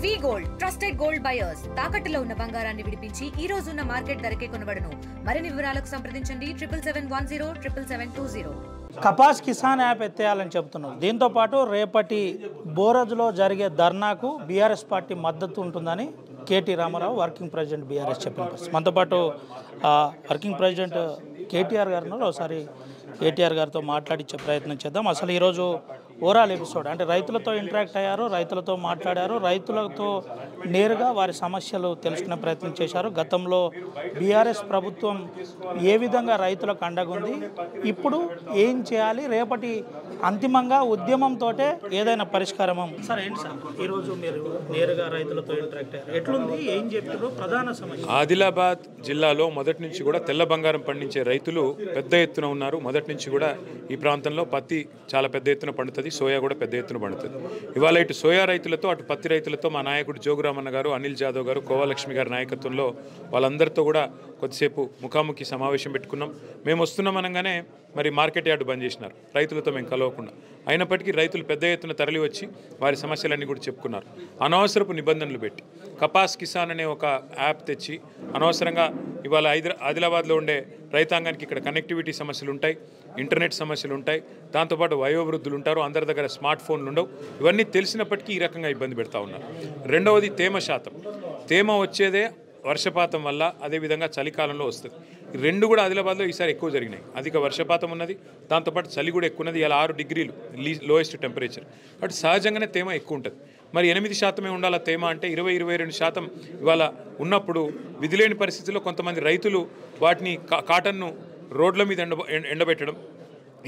వి gold trusted gold buyers తాకట్టులో ఉన్న బంగారాన్ని విడిపించి ఈ రోజు ఉన్న మార్కెట్ ధరకే కొనబడును. మరిన్ని వివరాలకు సంప్రదించండి 7710 కపాస్ కిసాన్ యాప్ ఎత్తేయాలని చెప్తున్నారు. దీంతో పాటు రేపటి బోరజ్లో జరిగే ధర్నాకు బీఆర్ఎస్ పార్టీ మద్దతు ఉంటుందని KT Rama Rao working president BRS చెప్పిన పరిస్థితి. మనతో పాటు వర్కింగ్ ప్రెసిడెంట్ కేటీఆర్ గారు ఉన్నారు. ఒకసారి కేటీఆర్ గారితో మాట్లాడించే ప్రయత్నం చేద్దాం. అసలు ఈరోజు ఓవరాల్ ఎపిసోడ్ అంటే రైతులతో ఇంటరాక్ట్ అయ్యారు, రైతులతో మాట్లాడారు, రైతులతో నేరుగా వారి సమస్యలు తెలుసుకునే ప్రయత్నం చేశారు. గతంలో బీఆర్ఎస్ ప్రభుత్వం ఏ విధంగా రైతులకు అండగుంది, ఇప్పుడు ఏం చేయాలి, రేపటి అంతిమంగా ఉద్యమంతో ఏదైనా పరిష్కారం. సార్ ఏంటి సార్ ఈరోజు మీరు నేరుగా రైతులతో ఇంటరాక్ట్ అయ్యారు, ఎట్లుంది, ఏం చెప్పారు, ప్రధాన సమస్య? ఆదిలాబాద్ జిల్లాలో మొదటి నుంచి కూడా తెల్ల బంగారం పండించే రైతులు పెద్ద ఎత్తున ఉన్నారు. మొదటి నుంచి కూడా ఈ ప్రాంతంలో పత్తి చాలా పెద్ద ఎత్తున పండుతుంది, సోయా కూడా పెద్ద ఎత్తున పండుతుంది. ఇవాళ ఇటు సోయా రైతులతో అటు పత్తి రైతులతో మా నాయకుడు జోగురామన్న గారు, అనిల్ జాదవ్ గారు, కోవాలక్ష్మి గారి నాయకత్వంలో వాళ్ళందరితో కూడా కొద్దిసేపు ముఖాముఖి సమావేశం పెట్టుకున్నాం. మేము వస్తున్నాం అనగానే మరి మార్కెట్ యార్డు బంద్ చేసినారు, రైతులతో మేము కలవకుండా. అయినప్పటికీ రైతులు పెద్ద ఎత్తున తరలి వచ్చి వారి సమస్యలన్నీ కూడా చెప్పుకున్నారు. అనవసరపు నిబంధనలు పెట్టి కపాస్ కిసాన్ అనే ఒక యాప్ తెచ్చి అనవసరంగా ఇవాళ ఆదిలాబాద్లో ఉండే రైతాంగానికి ఇక్కడ కనెక్టివిటీ సమస్యలు ఉంటాయి, ఇంటర్నెట్ సమస్యలు ఉంటాయి, దాంతోపాటు వయోవృద్ధులు ఉంటారు, అందరి దగ్గర స్మార్ట్ ఫోన్లు ఉండవు. ఇవన్నీ తెలిసినప్పటికీ ఈ రకంగా ఇబ్బంది పెడతా ఉన్నారు. రెండవది తేమ శాతం. తేమ వచ్చేదే వర్షపాతం వల్ల, అదేవిధంగా చలికాలంలో వస్తుంది. ఈ రెండు కూడా ఆదిలాబాద్లో ఈసారి ఎక్కువ జరిగినాయి. అధిక వర్షపాతం ఉన్నది, దాంతోపాటు చలి కూడా ఎక్కువ ఉన్నది. ఇలా 6 డిగ్రీలు లోయెస్ట్ టెంపరేచర్. కాబట్టి సహజంగానే తేమ ఎక్కువ ఉంటుంది. మరి 8% ఉండాల తేమ అంటే 20-22% ఇవాళ ఉన్నప్పుడు విధిలేని పరిస్థితుల్లో కొంతమంది రైతులు వాటిని కాటన్ను రోడ్ల మీద ఎండబెట్టడం,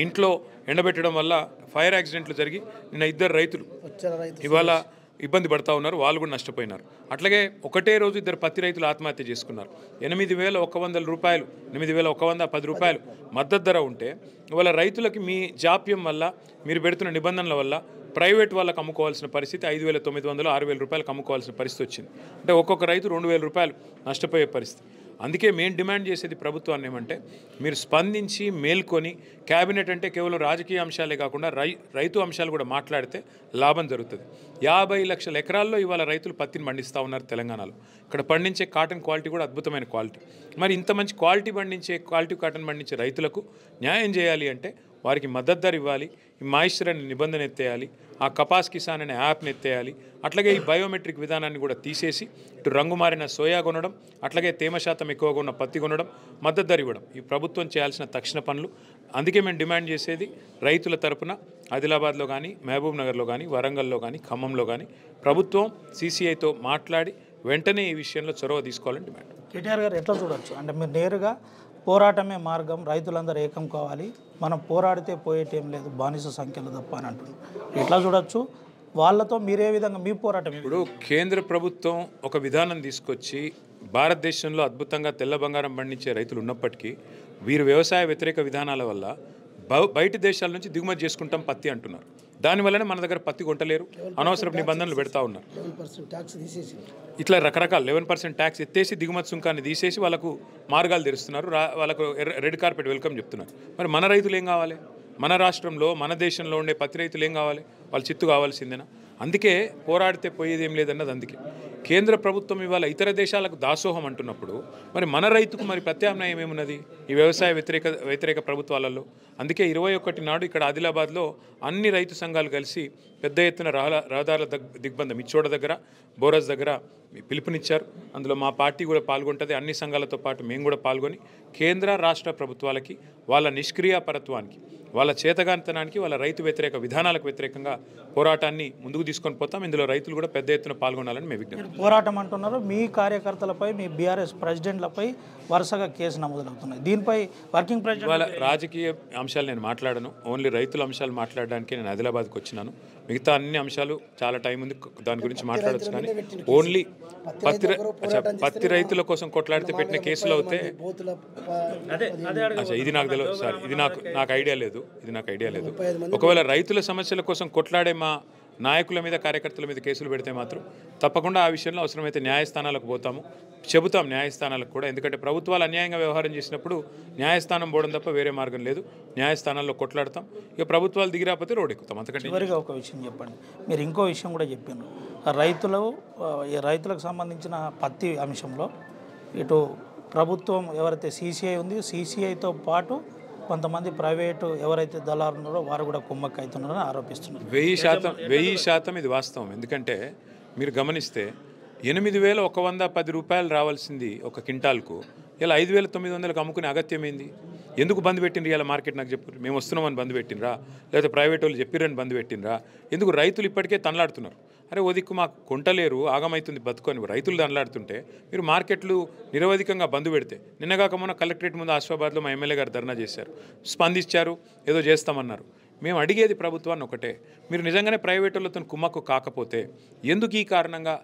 ఇంట్లో ఎండబెట్టడం వల్ల ఫైర్ యాక్సిడెంట్లు జరిగి నిన్న 2 రైతులు ఇవాళ ఇబ్బంది పడతా ఉన్నారు, వాళ్ళు కూడా నష్టపోయినారు. అట్లాగే ఒకటే రోజు 2 పత్తి రైతులు ఆత్మహత్య చేసుకున్నారు. 8,100 రూపాయలు, 8,110 రూపాయలు మద్దతు ధర ఉంటే ఇవాళ రైతులకి మీ జాప్యం వల్ల, మీరు పెడుతున్న నిబంధనల వల్ల ప్రైవేట్ వాళ్ళకి అమ్ముకోవాల్సిన పరిస్థితి 5,900, 6,000 రూపాయలకు అమ్ముకోవాల్సిన పరిస్థితి వచ్చింది. అంటే ఒక్కొక్క రైతు 2,000 రూపాయలు నష్టపోయే పరిస్థితి. అందుకే మేము డిమాండ్ చేసేది ప్రభుత్వాన్ని ఏమంటే, మీరు స్పందించి మేల్కొని, క్యాబినెట్ అంటే కేవలం రాజకీయ అంశాలే కాకుండా రైతు అంశాలు కూడా మాట్లాడితే లాభం జరుగుతుంది. 50 లక్షల ఎకరాల్లో ఇవాళ రైతులు పత్తిని పండిస్తూ ఉన్నారు తెలంగాణలో. ఇక్కడ పండించే కాటన్ క్వాలిటీ కూడా అద్భుతమైన క్వాలిటీ. మరి ఇంత మంచి క్వాలిటీ కాటన్ పండించే రైతులకు న్యాయం చేయాలి అంటే వారికి మద్దతు ధర ఇవ్వాలి, ఈ మాయిశ్చర్ అనే నిబంధన ఎత్తేయాలి, ఆ కపాస్ కిసాన్ అనే యాప్ని ఎత్తేయాలి. అట్లాగే ఈ బయోమెట్రిక్ విధానాన్ని కూడా తీసేసి ఇటు రంగు మారిన సోయా కొనడం, అట్లాగే తేమ శాతం ఎక్కువగా ఉన్న పత్తి కొనడం, మద్దతు ధర ఇవ్వడం ఈ ప్రభుత్వం చేయాల్సిన తక్షణ పనులు. అందుకే మేము డిమాండ్ చేసేది రైతుల తరపున ఆదిలాబాద్లో కానీ, మహబూబ్ నగర్లో కానీ, వరంగల్లో కానీ, ఖమ్మంలో కానీ ప్రభుత్వం సీసీఐతో మాట్లాడి వెంటనే ఈ విషయంలో చొరవ తీసుకోవాలని డిమాండ్. కేటీఆర్ గారు ఎట్లా చూడొచ్చు అంటే, మీరు నేరుగా పోరాటమే మార్గం, రైతులందరూ ఏకం కావాలి, మనం పోరాడితే పోయేటేం లేదు, బానిస సంఖ్యలు తప్ప అని అంటున్నారు. ఎట్లా చూడొచ్చు వాళ్ళతో మీరే విధంగా మీ పోరాటం? ఇప్పుడు కేంద్ర ప్రభుత్వం ఒక విధానం తీసుకొచ్చి భారతదేశంలో అద్భుతంగా తెల్ల బంగారం పండించే రైతులు ఉన్నప్పటికీ వీరు వ్యవసాయ వ్యతిరేక విధానాల వల్ల బయట దేశాల నుంచి దిగుమతి చేసుకుంటాం పత్తి అంటున్నారు. దానివల్లనే మన దగ్గర పత్తి కొంటలేరు, అనవసరపు నిబంధనలు పెడతా ఉన్నారు. ఇట్లా రకరకాల 11% ట్యాక్స్ ఎత్తేసి దిగుమతి సుంకాన్ని తీసేసి వాళ్ళకు మార్గాలు తెరుస్తున్నారు, వాళ్ళకు రెడ్ కార్పెట్ వెల్కమ్ చెప్తున్నారు. మరి మన రైతులు ఏం కావాలి? మన రాష్ట్రంలో, మన దేశంలో ఉండే పత్తి రైతులు ఏం కావాలి? వాళ్ళు చిత్తు కావాల్సిందేనా? అందుకే పోరాడితే పోయేది ఏం లేదన్నది. అందుకే కేంద్ర ప్రభుత్వం ఇవాళ ఇతర దేశాలకు దాసోహం అంటున్నప్పుడు మరి మన రైతుకు మరి ప్రత్యామ్నాయం ఏమున్నది ఈ వ్యవసాయ వ్యతిరేక ప్రభుత్వాలలో? అందుకే 21 నాడు ఇక్కడ ఆదిలాబాద్లో అన్ని రైతు సంఘాలు కలిసి పెద్ద ఎత్తున రహదారుల దిగ్బంధం ఇచ్చోడ దగ్గర, బోరజ్ దగ్గర పిలుపునిచ్చారు. అందులో మా పార్టీ కూడా పాల్గొంటుంది. అన్ని సంఘాలతో పాటు మేము కూడా పాల్గొని కేంద్ర రాష్ట్ర ప్రభుత్వాలకి వాళ్ళ నిష్క్రియాపరత్వానికి, వాళ్ళ చేతగానితనానికి, వాళ్ళ రైతు వ్యతిరేక విధానాలకు వ్యతిరేకంగా పోరాటాన్ని ముందుకు తీసుకొని పోతాం. ఇందులో రైతులు కూడా పెద్ద ఎత్తున పాల్గొనాలని మేము విజ్ఞప్తి. పోరాటం అంటున్నారు, మీ కార్యకర్తలపై, మీ బీఆర్ఎస్ ప్రెసిడెంట్లపై వరుసగా కేసు నమోదవుతున్నాయి. దీనిపై వర్కింగ్ ప్రెసిడెంట్ వాళ్ళ రాజకీయ అంశాలు నేను మాట్లాడను, ఓన్లీ రైతుల అంశాలు మాట్లాడడానికి నేను ఆదిలాబాద్కి వచ్చినాను. మిగతా అన్ని అంశాలు చాలా టైం ఉంది, దాని గురించి మాట్లాడచ్చు. కానీ ఓన్లీ పత్తి రైతుల కోసం కొట్లాడితే పెట్టిన కేసులు అవుతే ఇది నాకు తెలియదు సార్, ఇది నాకు ఐడియా లేదు. ఒకవేళ రైతుల సమస్యల కోసం కొట్లాడే మా నాయకుల మీద కార్యకర్తల మీద కేసులు పెడితే మాత్రం తప్పకుండా ఆ విషయంలో అవసరమైతే న్యాయస్థానాలకు పోతాము, చెబుతాం న్యాయస్థానాలకు కూడా. ఎందుకంటే ప్రభుత్వాలు అన్యాయంగా వ్యవహారం చేసినప్పుడు న్యాయస్థానం పోవడం తప్ప వేరే మార్గం లేదు. న్యాయస్థానాల్లో కొట్లాడతాం, ఇక ప్రభుత్వాలు దిగిరాకపోతే రోడ్ ఎక్కుతాం. అంతకంటే చివరిగా ఒక విషయం చెప్పండి, మీరు ఇంకో విషయం కూడా చెప్పారు, రైతులకు సంబంధించిన పత్తి అంశంలో ఇటు ప్రభుత్వం ఎవరైతే సీసీఐ ఉంది, సీసీఐతో పాటు కొంతమంది ప్రైవేటు ఎవరైతే దళారు ఉన్నారో వారు కూడా కుమ్మక్క అవుతున్నారని ఆరోపిస్తున్నారు. 1000% ఇది వాస్తవం. ఎందుకంటే మీరు గమనిస్తే 8,110 రూపాయలు రావాల్సింది ఒక క్వింటాల్కు ఇలా 5,900కు అమ్ముకునే అగత్యం ఏంది? ఎందుకు బంద్ పెట్టిండ్రు ఇలా మార్కెట్? నాకు చెప్పు. మేము వస్తున్నామని బంద్ పెట్టినరా, లేకపోతే ప్రైవేట్ వాళ్ళు చెప్పిరని బంద్ పెట్టినరా? ఎందుకు రైతులు ఇప్పటికే తనలాడుతున్నారు. అరే ఒదిక్కు మాకు కొంటలేరు, ఆగమవుతుంది బతుకొని రైతులు తనలాడుతుంటే మీరు మార్కెట్లు నిరవధికంగా బంద్ పెడితే, నిన్నగాక మొన్న కలెక్టరేట్ ముందు ఆసిఫాబాద్లో మా ఎమ్మెల్యే గారు ధర్నా చేశారు, స్పందించారు, ఏదో చేస్తామన్నారు. మేము అడిగేది ప్రభుత్వాన్ని ఒకటే, మీరు నిజంగానే ప్రైవేట్ వాళ్ళతో కుమ్మక్కు కాకపోతే ఎందుకు ఈ కారణంగా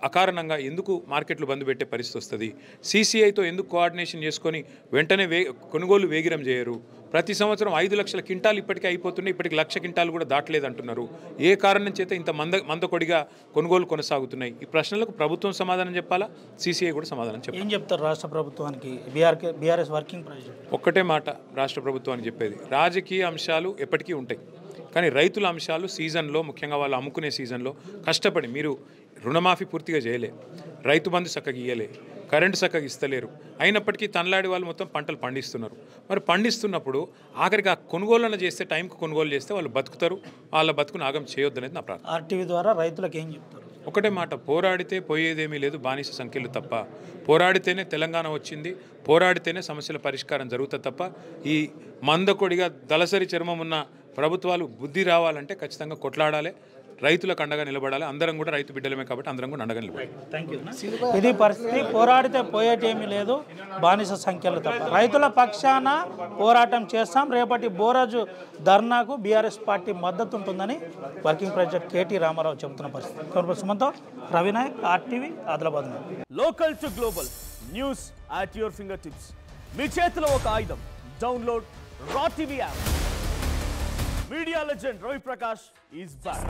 అకారణంగా ఎందుకు మార్కెట్లు బంద్ పెట్టే పరిస్థితి వస్తుంది? సీసీఐతో ఎందుకు కోఆర్డినేషన్ చేసుకొని వెంటనే కొనుగోలు వేగిరం చేయరు? ప్రతి సంవత్సరం 5 లక్షల క్వింటాలు ఇప్పటికే అయిపోతున్నాయి, ఇప్పటికి 1,00,000 క్వింటాలు కూడా దాటలేదు అంటున్నారు. ఏ కారణం చేత ఇంత మందకొడిగా కొనుగోలు కొనసాగుతున్నాయి? ఈ ప్రశ్నలకు ప్రభుత్వం సమాధానం చెప్పాలా, సీసీఐ కూడా సమాధానం చెప్పాలి. ఏం చెప్తారు రాష్ట్ర ప్రభుత్వానికి బీఆర్ఎస్ వర్కింగ్ ప్రెసిడెంట్? ఒక్కటే మాట రాష్ట్ర ప్రభుత్వానికి చెప్పేది, రాజకీయ అంశాలు ఎప్పటికీ ఉంటాయి, కానీ రైతుల అంశాలు సీజన్లో, ముఖ్యంగా వాళ్ళు అమ్ముకునే సీజన్లో కష్టపడి మీరు రుణమాఫీ పూర్తిగా చేయలే, రైతు బంధు చక్కగా ఇయ్యలే, కరెంటు చక్కగా ఇస్తలేరు, అయినప్పటికీ తనలాడి వాళ్ళు మొత్తం పంటలు పండిస్తున్నారు. మరి పండిస్తున్నప్పుడు ఆఖరికి ఆ కొనుగోలు చేస్తే, టైంకి కొనుగోలు చేస్తే వాళ్ళు బతుకుతారు, వాళ్ళ బతుకును ఆగం చేయొద్దనేది నా ప్రార్థన. ఆర్టీవీ ద్వారా రైతులకు ఏం చెప్తారు? ఒకటే మాట, పోరాడితే పోయేదేమీ లేదు, బానిస సంఖ్యలు తప్ప. పోరాడితేనే తెలంగాణ వచ్చింది, పోరాడితేనే సమస్యల పరిష్కారం జరుగుతుంది తప్ప ఈ మందకొడిగా దళసరి చర్మం ఉన్న ప్రభుత్వాలు బుద్ధి రావాలంటే ఖచ్చితంగా కొట్లాడాలి, రైతులకు అండగా నిలబడాలి. అందరం కూడా రైతు బిడ్డలమే కాబట్టి అందరం కూడా అండగా నిలబడాలి. Thank you. ఇది పరిస్థితి, పోరాడితే పోయేటేమీ లేదు, బానిస సంఖ్యలు తప్ప. రైతుల పక్షాన పోరాటం చేస్తాం. రేపటి బోరాజు ధర్నాకు బీఆర్ఎస్ పార్టీ మద్దతు ఉంటుందని వర్కింగ్ ప్రెసిడెంట్ కేటీ రామారావు చెబుతున్న పరిస్థితి. సుమంతో, Ravinayak, RTV, Adilabad. Local to global news at your finger tips. మీ చేతిలో ఒక ఆయుధం. డౌన్లోడ్ రా TV app. Media legend Ravi Prakash is back.